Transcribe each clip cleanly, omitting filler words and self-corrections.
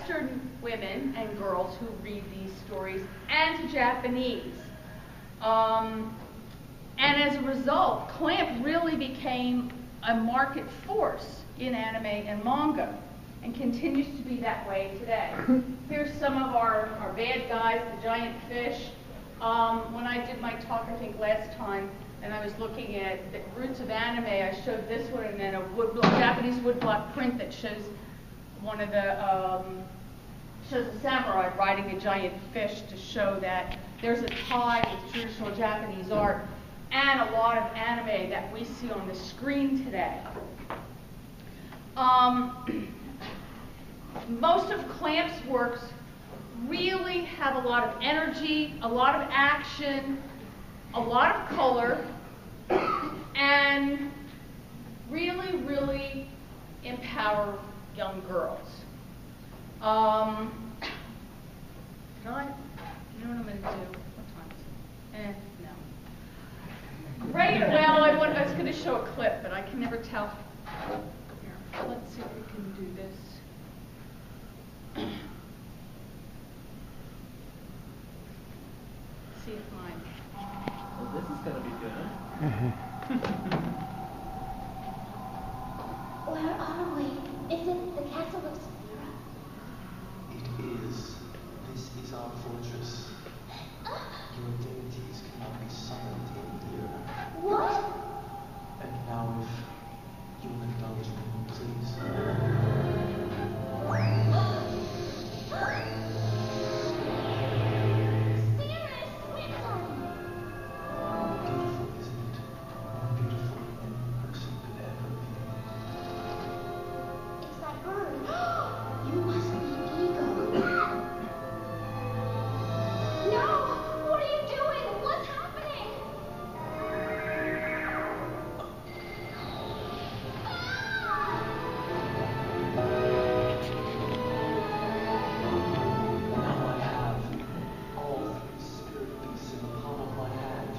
Western women and girls who read these stories and to Japanese. And as a result, Clamp really became a market force in anime and manga, and continues to be that way today. Here's some of our bad guys, the giant fish. When I did my talk, I think last time, and I was looking at the roots of anime, I showed this one and then a Japanese woodblock print that shows one of the, shows a samurai riding a giant fish to show that there's a tie with traditional Japanese art and a lot of anime that we see on the screen today. Most of Clamp's works really have a lot of energy, a lot of action, a lot of color, and really, really empower young girls. You know what I'm going to do? What time is it? No. Right, well, I was going to show a clip, but I can never tell. Here, let's see if we can do this. See if mine. Well, this is going to be good. Where are we? Is it the castle of Saphira? It is. This is our fortress. Your deities cannot be summoned in here. What? And now if you'll indulge me, please. Beautiful, isn't it? More beautiful than any person could ever be. It's that bird. You must be Ego. No! What are you doing? What's happening? Now I have all three spirit beasts in the palm of my hand.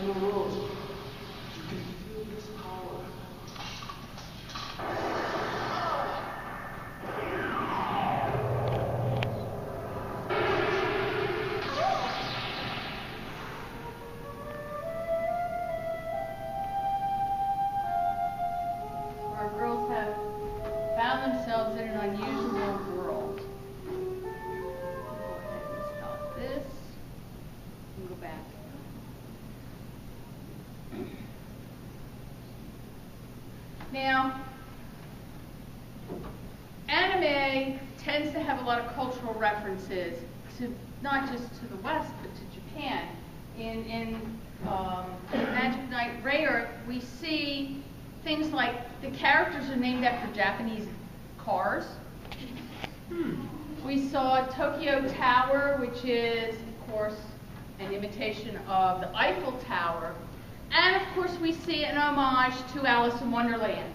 Emerald, you can feel this power. Our girls have found themselves in an unusual world. Go ahead and stop this and go back. Now, anime tends to have a lot of cultural references to not just to the West, but to Japan. In Magic Knight Rayer, we see things like the characters are named after Japanese cars. We saw Tokyo Tower, which is, of course, an imitation of the Eiffel Tower. And of course we see an homage to Alice in Wonderland.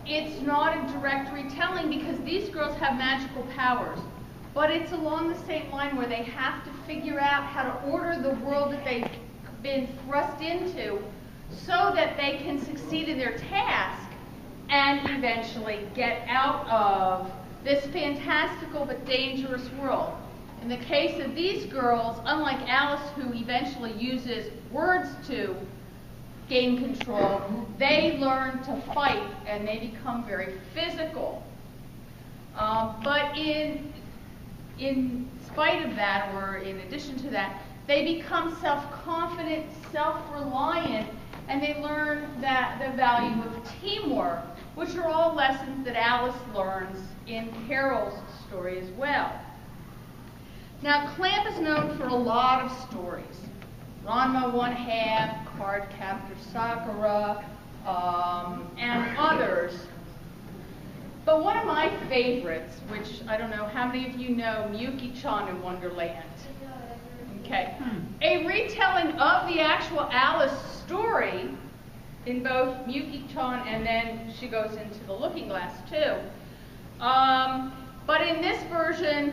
It's not a direct retelling because these girls have magical powers, but it's along the same line where they have to figure out how to order the world that they've been thrust into so that they can succeed in their task and eventually get out of this fantastical but dangerous world. In the case of these girls, unlike Alice, who eventually uses words to gain control, they learn to fight and they become very physical. But in spite of that, or in addition to that, They become self-confident, self-reliant, and they learn that the value of teamwork, which are all lessons that Alice learns in Carol's story as well. Now, Clamp is known for a lot of stories. Ranma One Half, Card Captor Sakura, and others. But one of my favorites, which I don't know how many of you know, Miyuki-chan in Wonderland. Okay. A retelling of the actual Alice story in both Miyuki-chan and then she goes into the Looking Glass too. But in this version,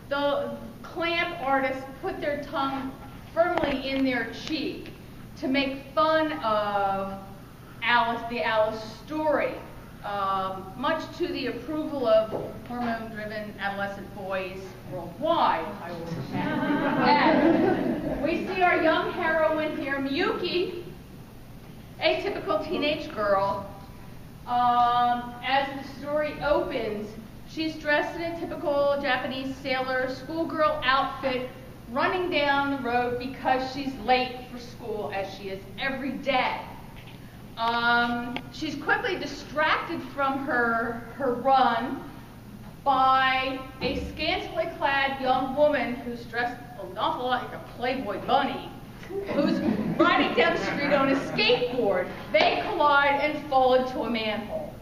the Clamp artists put their tongue firmly in their cheek to make fun of Alice, the Alice story, much to the approval of hormone-driven adolescent boys worldwide, I will add. We see our young heroine here, Miyuki, a typical teenage girl. As the story opens, she's dressed in a typical Japanese sailor schoolgirl outfit, running down the road because she's late for school, as she is every day. She's quickly distracted from her run by a scantily clad young woman who's dressed an awful lot like a Playboy bunny, who's riding down the street on a skateboard. They collide and fall into a manhole,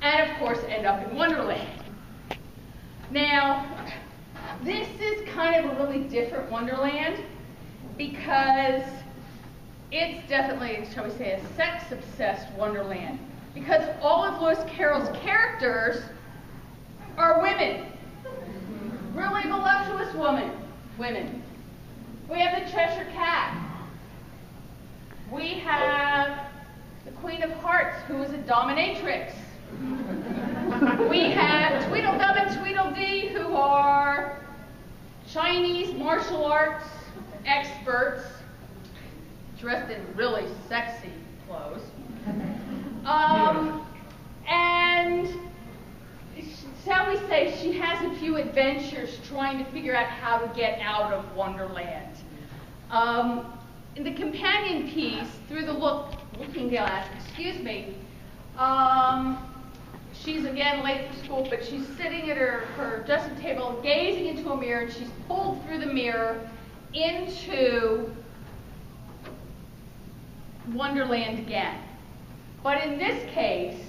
and of course end up in Wonderland. Now, this is kind of a really different Wonderland because it's definitely, shall we say, a sex-obsessed Wonderland, because all of Lewis Carroll's characters are women, really voluptuous women. We have the Cheshire Cat. We have the Queen of Hearts, who is a dominatrix. We have Tweedledum and Tweedledee, who are Chinese martial arts experts, dressed in really sexy clothes. And shall we say, she has a few adventures trying to figure out how to get out of Wonderland. In the companion piece, Through the Looking Glass, she's again late for school, but she's sitting at her dressing table, gazing into a mirror, and she's pulled through the mirror into Wonderland again. But in this case,